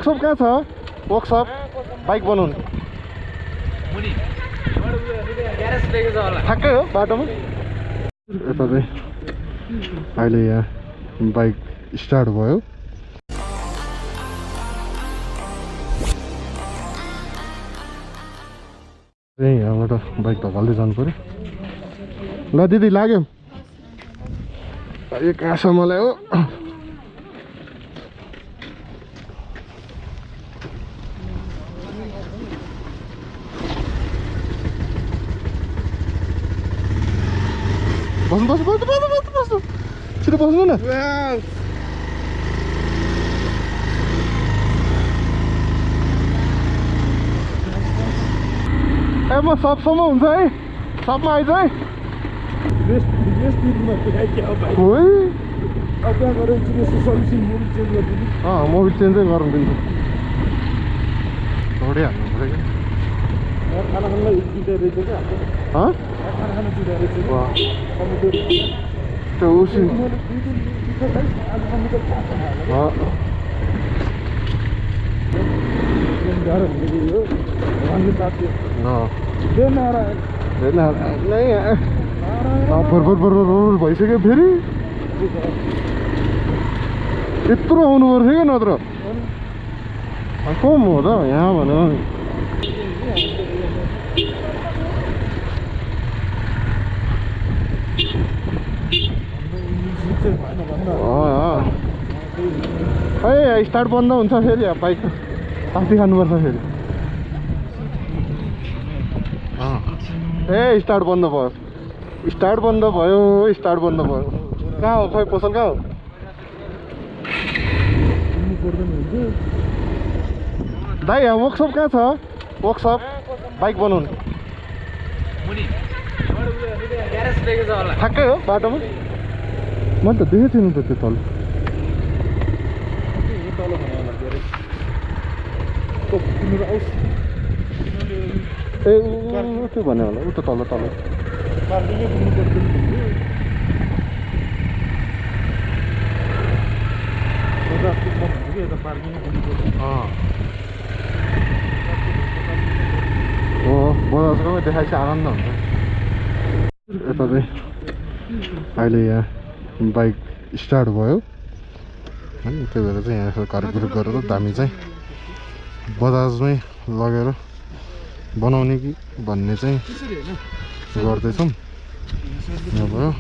Workshop कहाँ छ? Workshop bike बनाउनु ठ्याक्कै हो बाटोमा। यता चाहिँ अहिले यहाँ बाइक स्टार्ट भयो। यहाँबाट बाइक ढकाल्दै जानु पर्यो। ल दिदी लाग्यो कहाँसम्म ल्यायो। बस्नु बस्नु बस्नु बस्नु बस्नु बस्नु छिटो बस्नु न। ए म सबसम्म हुन्छ है, सबमा आइज है। मोबिल चेन्जै गरौँ दिन्छु। थोरै हाल्नु पऱ्यो क्या उसी भइसक्यो फेरि यत्रो आउनु पर्थ्यो क्या नत्र कम हो त यहाँ भन्यो। ए स्टार्ट बन्द हुन्छ फेरि बाइक ताती खानुपर्छ फेरि। ए स्टार्ट बन्द भयो, स्टार्ट बन्द भयो, स्टार्ट बन्द भयो। कहाँ हो खोइ पसल कहाँ हो? दाइ यहाँ वर्कसप कहाँ छ? वर्कसप बाइक बनाउनु ठ्याक्कै हो बाटोमा। मैले त देखेको थिएन त त्यो तल। ए त्यो भन्यो होला उता तल तल। हो बजारको देखाएपछि आनन्द हुन्छ। यता चाहिँ अहिले यहाँ बाइक स्टार्ट भयो होइन, त्यही भएर चाहिँ यहाँ कार्यक्रम गरेर दामी चाहिँ बजाजमै लगेर बनाउने कि भन्ने चाहिँ गर्दैछौँ। यहाँ भयो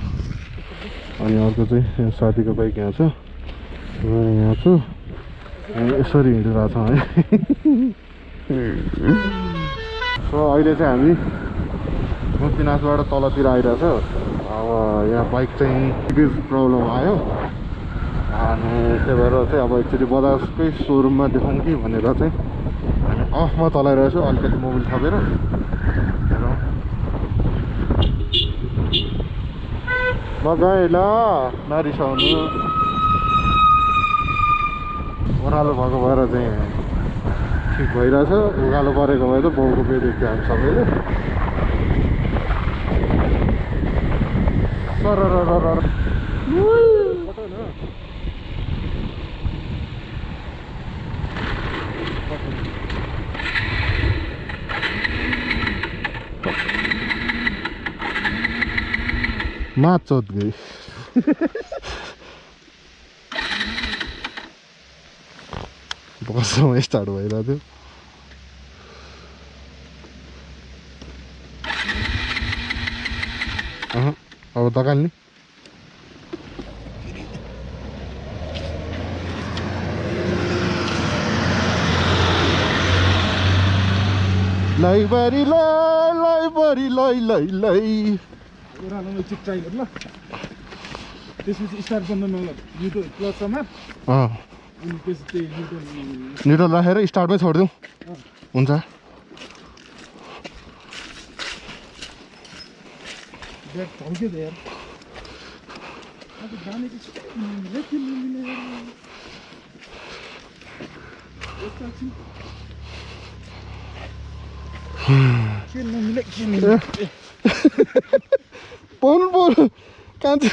अनि अर्को चाहिँ यहाँ साथीको बाइक यहाँ छ, म यहाँ छु, यसरी हिँडिरहेको छ है। सो अहिले चाहिँ हामी मुक्तिनाथबाट तलतिर आइरहेछ। अब यहाँ बाइक चाहिँ केही प्रब्लम आयो अनि त्यही भएर चाहिँ अब एकचोटि बजाजकै सोरुममा देखाउँ कि भनेर चाहिँ हामी अफमा चलाइरहेछु अलिकति मोबिल थपेर। म गएँ ल नरिसाउनु। ओह्रालो भएको भएर चाहिँ ठिक भइरहेछ, उकालो परेको भए त बाउको पे देख्थ्यो हामी सबैले। माचोत गई बसमा स्टार्ट भइरहेको थियो। अब दकाल्ने लाइबारी लाइबारी लै लै लै ओह्रालोमा चिक चाहियो ल। त्यसपछि स्टार्ट बन्द नगर युटो क्लच समात अनि त्यसपछि न्युट्रल राखेर स्टार्टमै छोडिदिउँ हुन्छ। ब्याग झल्क्यो त यार। अब जाने कि बोल बोल कान्छ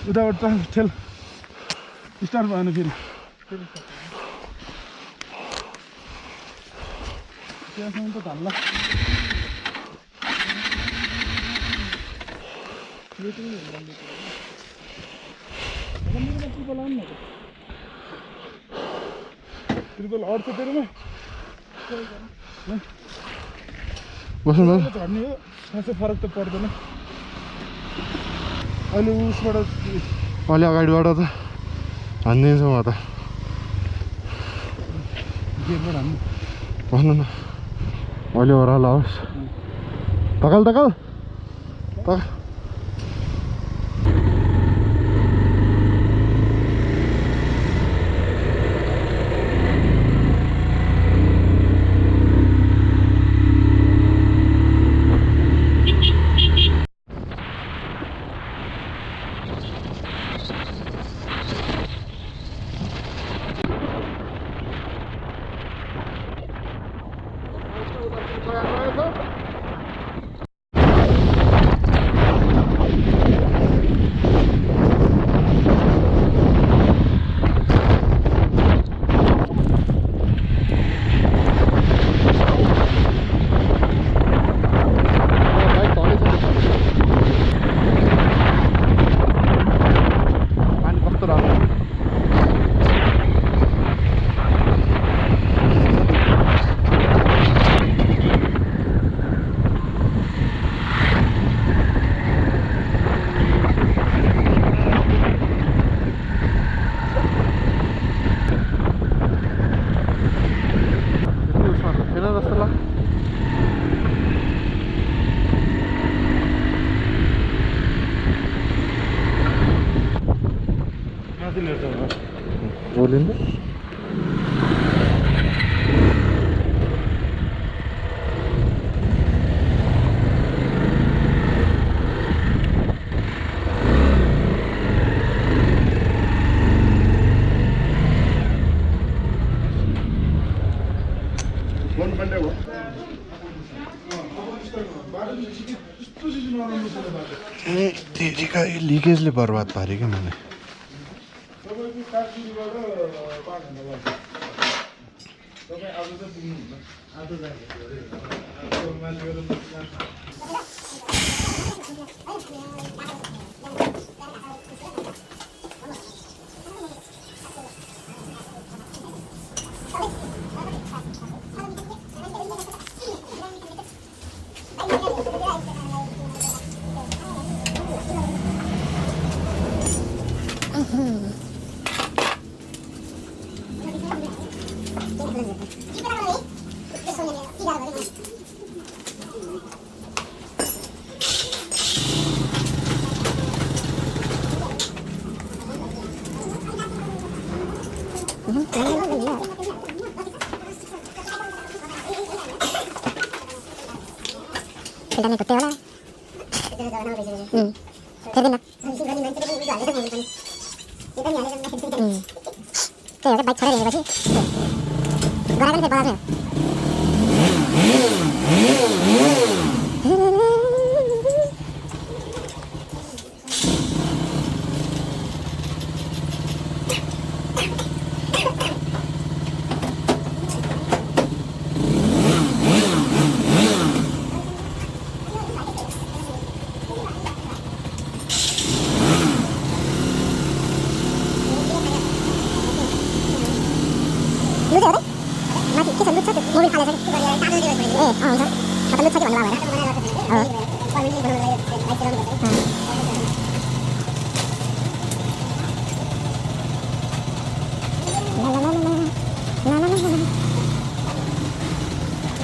उताबाट ठेल स्टार्ट भएन फेरि। त्यहाँसम्म त धान्ला यो चाहिँ ट्रिपल अड्छ तेरोमा बस्नु न झर्ने हो खासै फरक त पर्दैन अहिले उसबाट अलि अगाडिबाट त हानिदिन्छु म त गेटबाट हान्नु भन्नु न अहिले ओह्रालो होस् तकाल तकाल तक बोलिन्छ तेरीका यो लिकेजले बर्बाद पाऱ्यो क्या मलाई तपाईँको काठमाडौँबाट 5 घन्टा लाग्छ तपाईँ आज चाहिँ पुग्नुहुन्न आज Kita ikut teola. Kevin nak. Kayak baik cara ni pasti. Gara kan saya balas. Lu tahu? Mati kita lu satu mobil kalah saja. Kata lu satu mana lawan?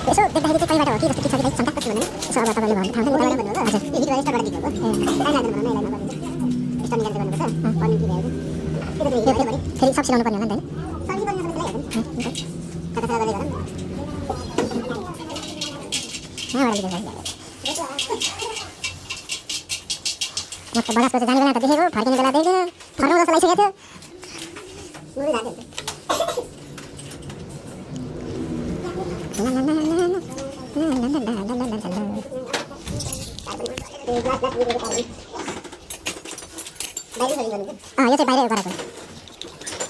Besok kita hidup kali pada waktu kita sampai ke mana? Soal apa boleh bawa? Tahu kan mana? Aja. Ini kita start lagi. Kita ada mana lain apa? Kita ni kan mana? Panik dia. Kita ni. Jadi saksi lawan panik kan? Saksi panik sama lain. Kata saya balik kan? Nah, orang kita saja. Maka balas ko sa जाने वाला देखे वो फाड़ के निकला देगा फाड़ो तो सलाई से गए मुझे डाल दे यो चाहिँ बाहिर गरेको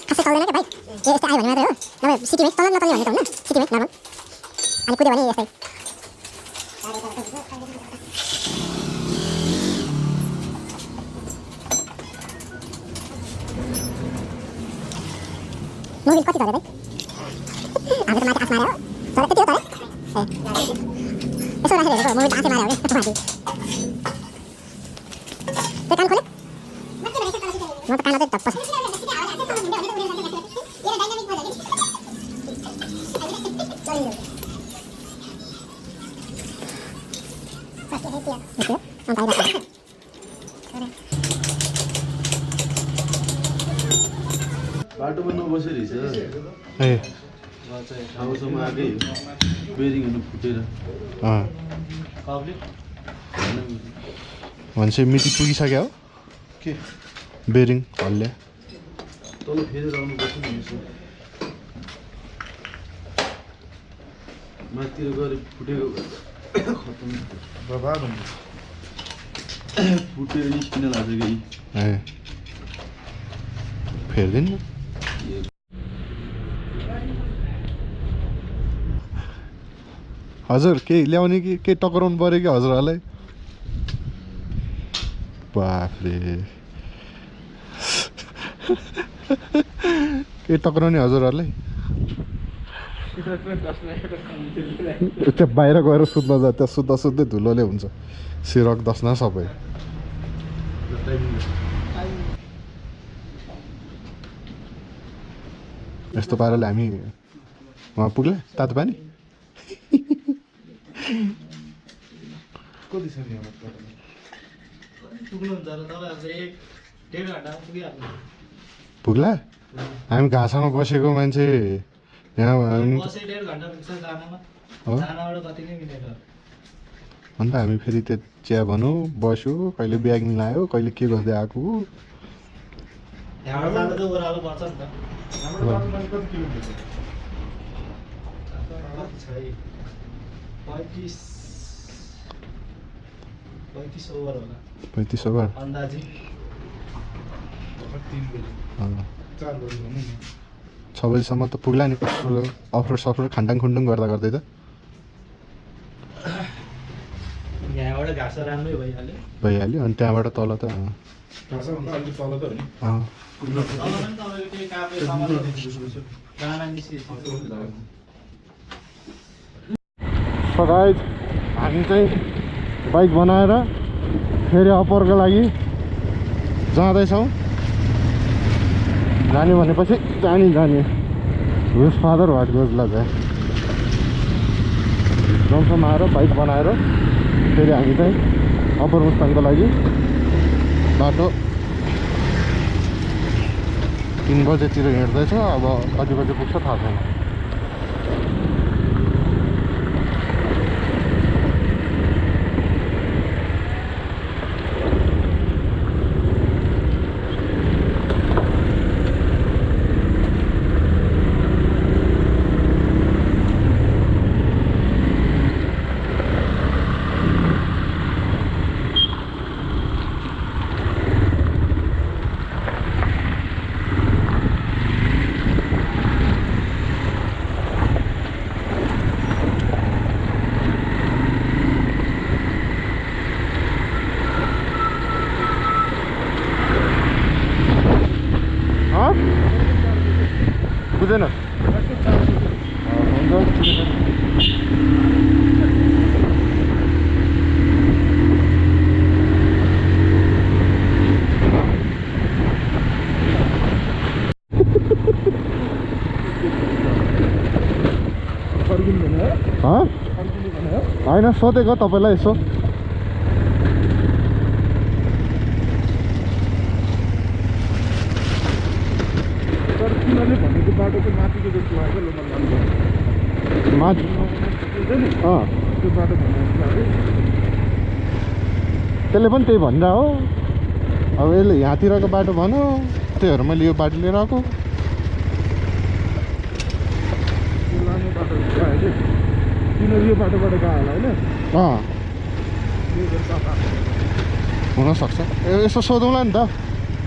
खासै चल्दैन क्या भाइ यो यस्तो आयो भने मात्रै हो नभए सिटी मेट तल न तल्ने भन्ने त हुन्न सिटी मेट नभए अनि कुद्यो भने यस्तै मोबिल कति झऱ्यो भाइ हाम्रो त माथि आस मार्यो तर त्यति हो तर यसो राखेर हेरेको मोबिल आसै मार्यो भने माथि त्यो कान खोल्यो म त कानमा चाहिँ धप्प छ बाटोमा नबसेर हिँड्छ ए ठाउँसम्म आएकै बेरिङहरू फुटेर भनेपछि मिति पुगिसक्यो हो के बेरिङ हल्ले तल फेरि आउनुपर्छ नि यसो माथितिर गएर फुटेको खतम बर्बाद हुन्छ फुटेर निस्किन लाग्छ कि ए फेर्दैन हजुर केही ल्याउने कि केही टक्राउनु पऱ्यो कि हजुरहरूलाई बाफ्रे के टक्राउने हजुरहरूलाई त्यो बाहिर गएर सुत्न जा त्यहाँ सुत्दा सुत्दै धुलोले हुन्छ सिरक दस्ना सबै यस्तो पाराले हामी वहाँ पुग्ला तातो पानी कति छ नि पुग्ला हामी घाँसमा बसेको मान्छे यहाँ अन्त हामी फेरि त्यो चिया भनौँ बस्यो कहिले ब्याग मिलायो कहिले के गर्दै आएको कति किलोमिटर 35 ओभर होला 35 ओभर अन्दाजी 3 बजे 4 बजे भनौँ न 6 बजीसम्म त पुग्ला नि अफरोड सफरोड खान्डाङ खुन्डुङ गर्दा गर्दै त यहाँबाट घाँस राम्रै भइहाल्यो अनि त्यहाँबाट तल त घाँसभन्दा अलिक तल त हो नि So guys, हामी चाहिँ बाइक बनाएर फेरि अपरको लागि जाँदैछौँ जाने भनेपछि जाने हुज फादर वाट गोज लगा जमसम्म आएर बाइक बनाएर फेरि हामी चाहिँ अप्पर मुस्ताङको लागि बाटो 3 बजेतिर हिँड्दैछ अब कति बजे पुग्छ थाहा छैन बुझेन होइन सोधेको तपाईँलाई यसो तिनीहरूले भनेको बाटो चाहिँ माथिको जस्तो लाग्यो माथि त्यो बाटो भन्नु लाग्यो त्यसले पनि त्यही भन्दा हो अब यसले यहाँतिरको बाटो भन्यो त्यही भएर मैले यो बाटो लिएर आएको लाने बाटो अहिले तिनीहरू यो बाटोबाट गयो होला होइन हुनसक्छ यसो सोधौँला नि त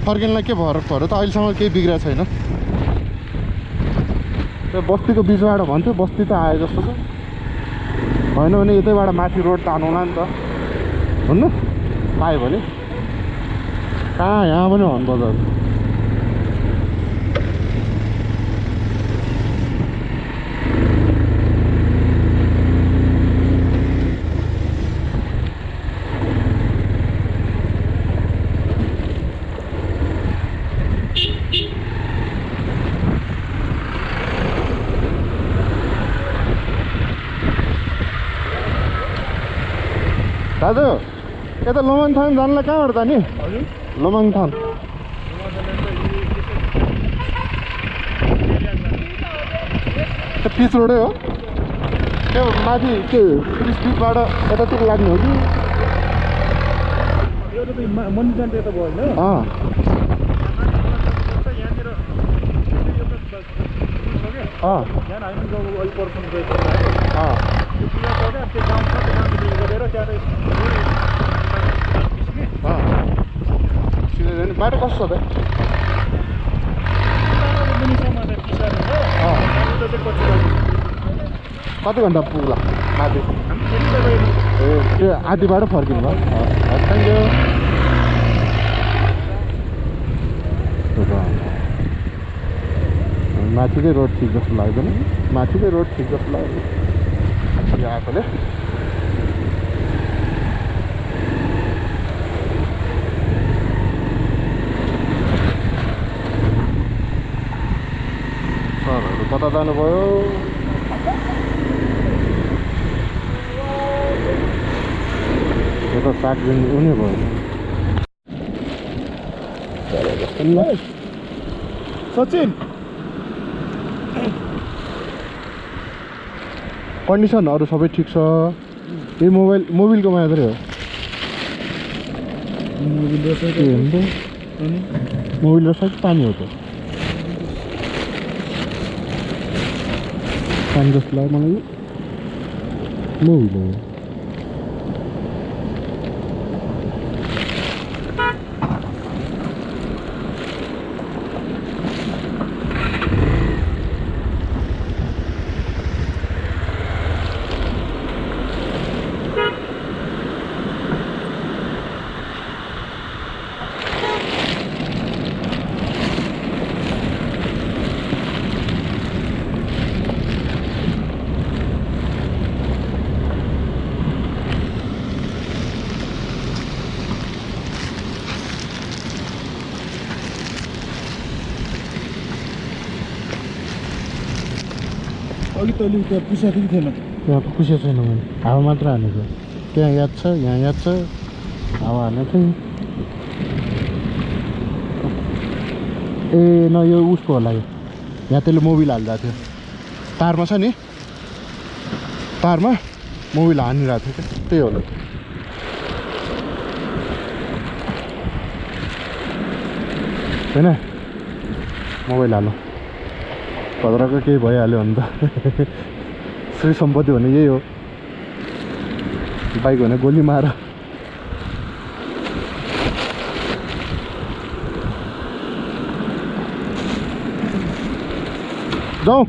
फर्किनलाई के फरक पऱ्यो त अहिलेसम्म केही बिग्रेको छैन त्यो बस्तीको बिचबाट भन्थ्यो बस्ती त आयो जस्तो छ होइन भने यतैबाट माथि रोड तानौँला नि त हुन्न पायो भने कहाँ यहाँ पनि हन बजार दाजु यता लोमाङथान जानलाई कहाँबाट जाने लोमाङथान पिच रोडै हो त्यो माथि त्यो पिचबाट यतातिर लाग्ने हो कि मन्दिर यता भयो होइन यहाँ हामी गाउँको अलिक पर्सन गएको त्यो गाउँ छ त्यो गाउँदेखि गरेर त्यहाँ बाटो कस्तो छ कति घन्टा पुग्ला माथि ए त्यो आधीबाट फर्किनु भयो थ्याङ्क यू माथिकै रोड ठिक जस्तो लाग्दैन माथिकै रोड ठिक जस्तो लाग्दैन यहाँ आएकोले सरहरू कता जानुभयो यो त साग दिन उनी भयो सचिन कन्डिसनहरू सबै ठिक छ यही मोबिलको मात्रै हो मोबिल र साइड पानी हो त पानी जस्तो लाग्यो मलाई मोबिल हो अघि त अलिक त्यहाँ पुसाएको थिएन त्यहाँ पुसेको छैन मैले हावा मात्र हानेको त्यहाँ याद छ यहाँ याद छ हावा हानेको थिएँ ए न यो उसको होला यो यहाँ त्यसले मोबिल हालिरहेको थियो तारमा छ नि तारमा मोबिल हानिरहेको थियो क्या त्यही होला होइन मोबाइल हाल्नु खतराको केही भइहाल्यो भने त श्री सम्पत्ति भने यही हो बाइक भने गोली मार जाउँ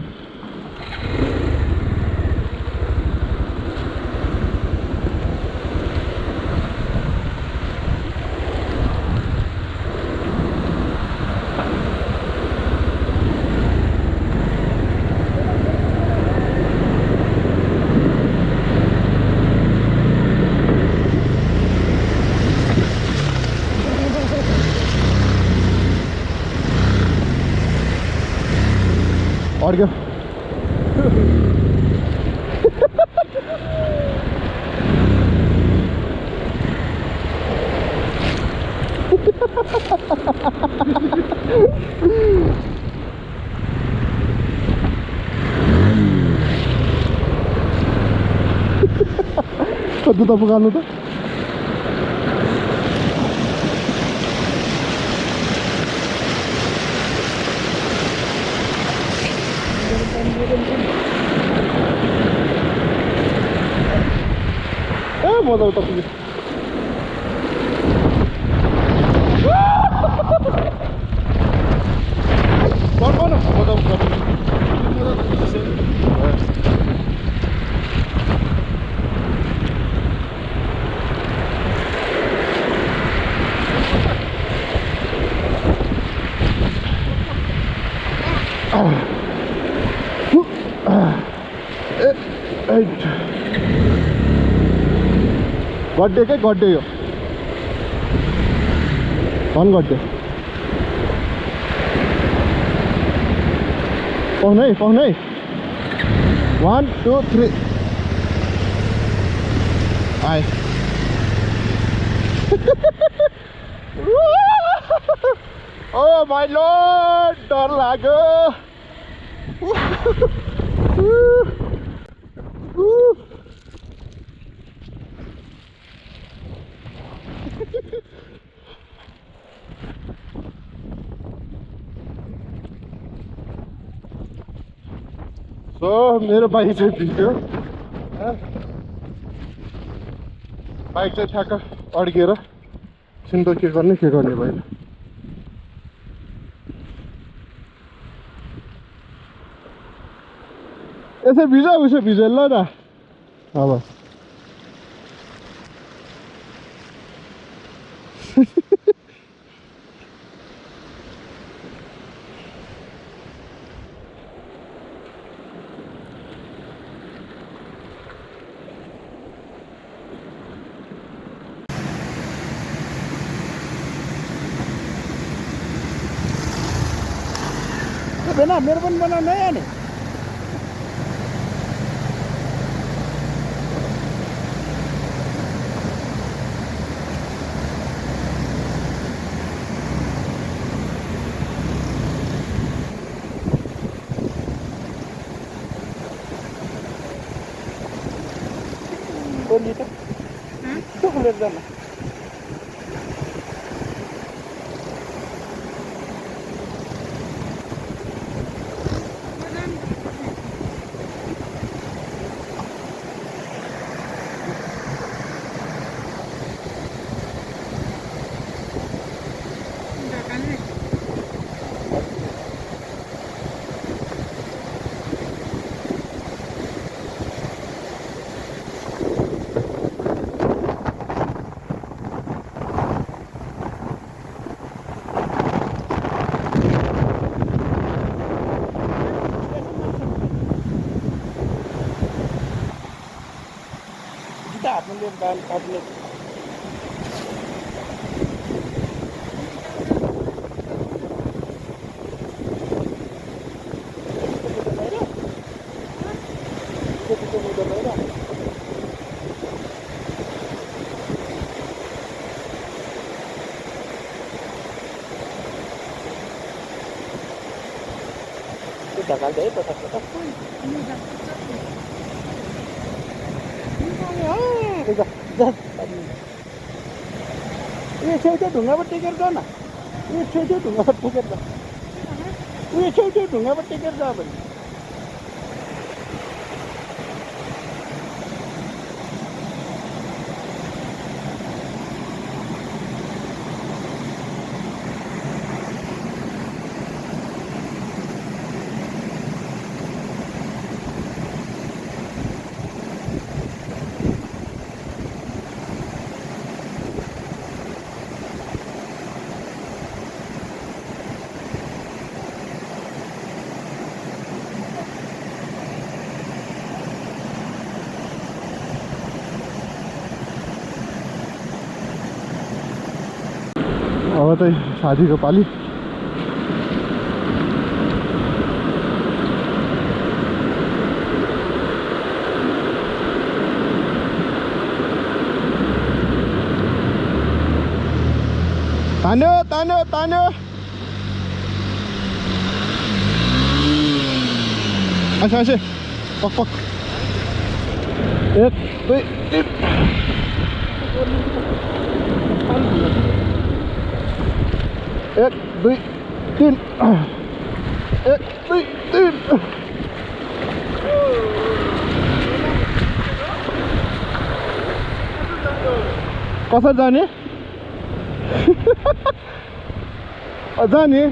और क्या जुत्ता पुकार्नु त मजा उता पुग्यो मजा उता गड्डे के गड्डे यो झन् गड्डे पाउनै 1 2 3 आए Oh my lord, डर लाग्यो So मेरो बाइक चाहिँ भिज्यो बाइक चाहिँ ठ्याक्क अड्किएर सिन्तो के गर्ने भयो यसो भिजा उसो भिजेल ल न अब बेना मेरो पनि बनाउन नै आने बोली त त्यो खुलेर जान dan tablet. Udah kan deh, kotak-kotak pun. ये छेउछेउ ढुङ्गामा टेकेर जाऊ न यो छेउछेउ ढुङ्गामा टेकेर जा उयो छेउछेउ ढुङ्गामा टेकेर जा भने अब चाहिँ साथीको पाली तान्यो तान्यो तान्यो आसे आसे पक पक 1 2 3 1 2 3 1 2 3 कसरी जाने जाने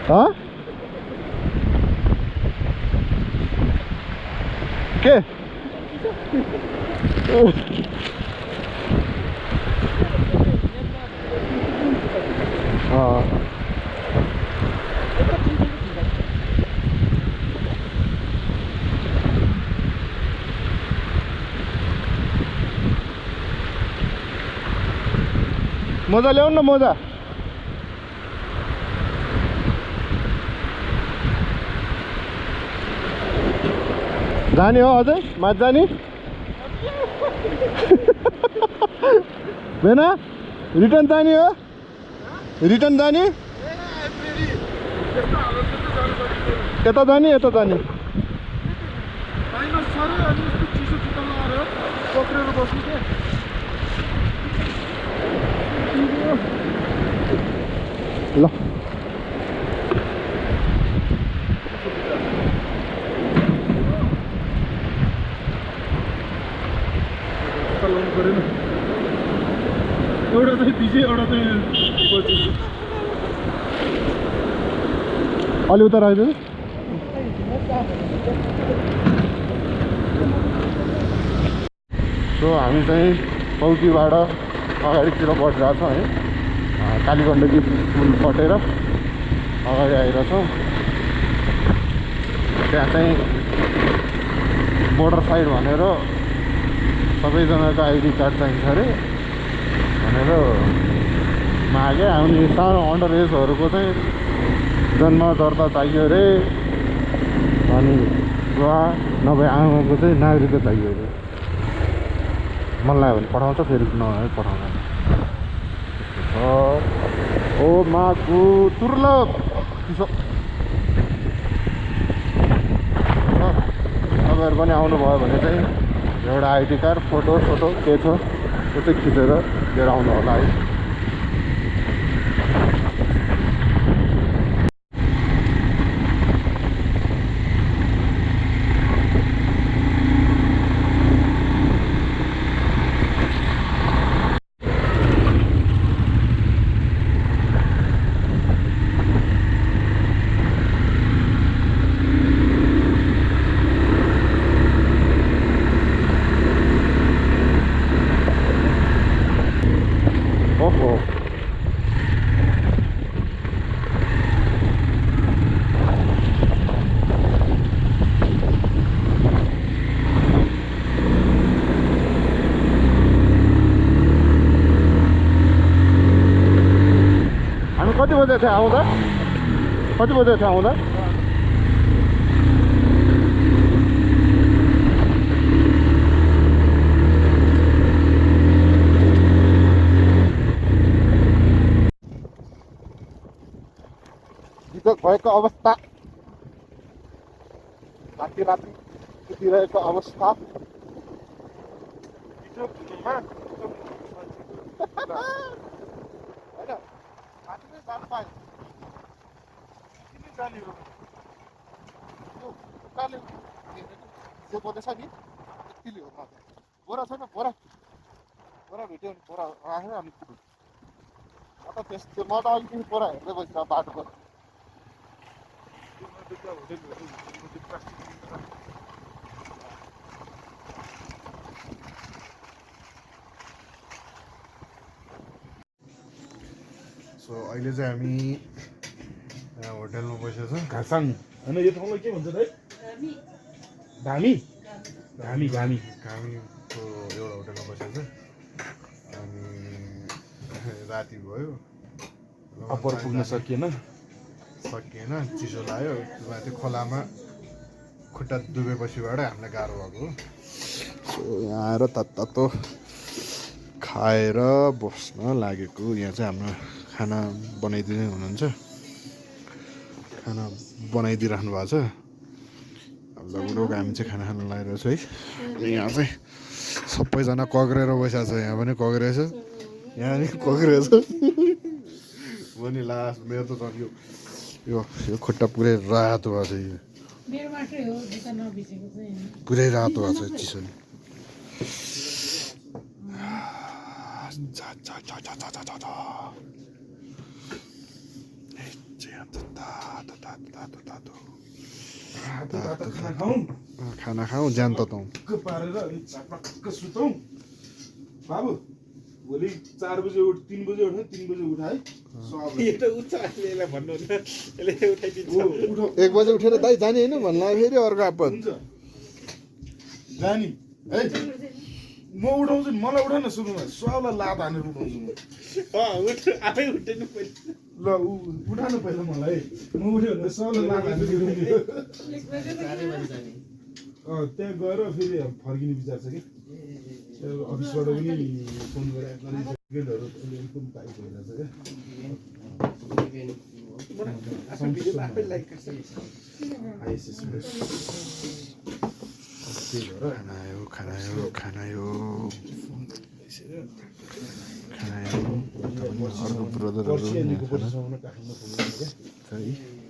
हाँ के मोजा ल्याउनु न मोजा जाने हो अझै माथि जाने बेना रिटर्न जाने हो रिटर्न जाने यता जाने यता जाने ल एउटा चाहिँ भिजे एउटा चाहिँ अलि उता राखिदिनु सो हामी चाहिँ चौकीबाट अगाडितिर बढिरहेछौँ है कालीगण्डकी पुल कटेर अगाडि आइरहेछौँ त्यहाँ चाहिँ बोर्डर साइड भनेर सबैजनाको आइडी कार्ड चाहिन्छ अरे भनेर मागे अनि सानो अन्डर एजहरूको चाहिँ जन्म दर्ता चाहियो अरे अनि बुवा नभए आमाको चाहिँ नागरिकता चाहियो अरे मन लाग्यो भने पठाउँछ फेरि नभए पठाउँदैन ओ मागु तुर्लभ तपाईँहरू पनि आउनुभयो भने चाहिँ एउटा आइडी कार्ड फोटो के छ त्यो चाहिँ खिचेर लिएर आउनु होला है कति बजे थियो आउँदा कति बजे थियो आउँदा विवेक भएको अवस्था राति राति सुतिरहेको अवस्था जो बोलेछ नि त्यतिले हो मात्र बोरा छैन बोरा बोरा भेट्यो भने बोरा राखेर अनि म त त्यस्तो म त अलिकति बोरा हेर्दै बस्छ बाटोको सो अहिले चाहिँ हामी यहाँ होटलमा बसेको छौँ घासाङ होइन यो ठाउँलाई के भन्छ है धामी धामी धामी कामीको एउटा होटलमा बसेको छ अनि राति भयो अप्पर पुग्न सकिएन चिसो लाग्यो माथि खोलामा खुट्टा डुबेपछिबाट हामीलाई गाह्रो भएको हो सो यहाँ आएर तातो खाएर बस्न लागेको यहाँ चाहिँ हाम्रो खाना बनाइदिँदै हुनुहुन्छ खाना बनाइदिइराख्नु भएको छ लगभग हामी चाहिँ खाना खान लागिरहेको छु है यहाँ चाहिँ सबैजना कग्रेर बसेको छ यहाँ पनि कग्रेछ यहाँ पनि कग्रेछ म नि लास्ट मेरो त झन् यो खुट्टा पुरै रातो भएको छ पुरै रातो भएको छ चिसोले खाना खाना खाउँ ज्यान तताउँ पारेर सुतौँ बाबु भोलि 4 बजे 3 बजे उठ्ने 3 बजे उठाए यो त उच्च यसलाई भन्नु न यसले उठाइदिन्छ उठो 1 बजे उठेर दाइ जाने होइन भन्ला फेरि अर्को आपत हुन्छ जानी है म उठाउँछु नि मलाई उठाउन सुरुमा स्वाउलाई लात हानेर उठाउँछु म उठ आफै उठ्दैन पहिले ल उठाउनु पहिला मलाई म उठ्यो भने स्वाउलाई लात हानेर उठाउँछु त्यहाँ गएर फेरि फर्किने विचार छ कि अफिसबाट पनि फोन गरेर गेटहरू एकदम टाइट भइरहेछ क्या आफै लाइक गर्छ खानायो अर्को ब्रदरहरू पर्सि काठमाडौँ पुग्नु क्या है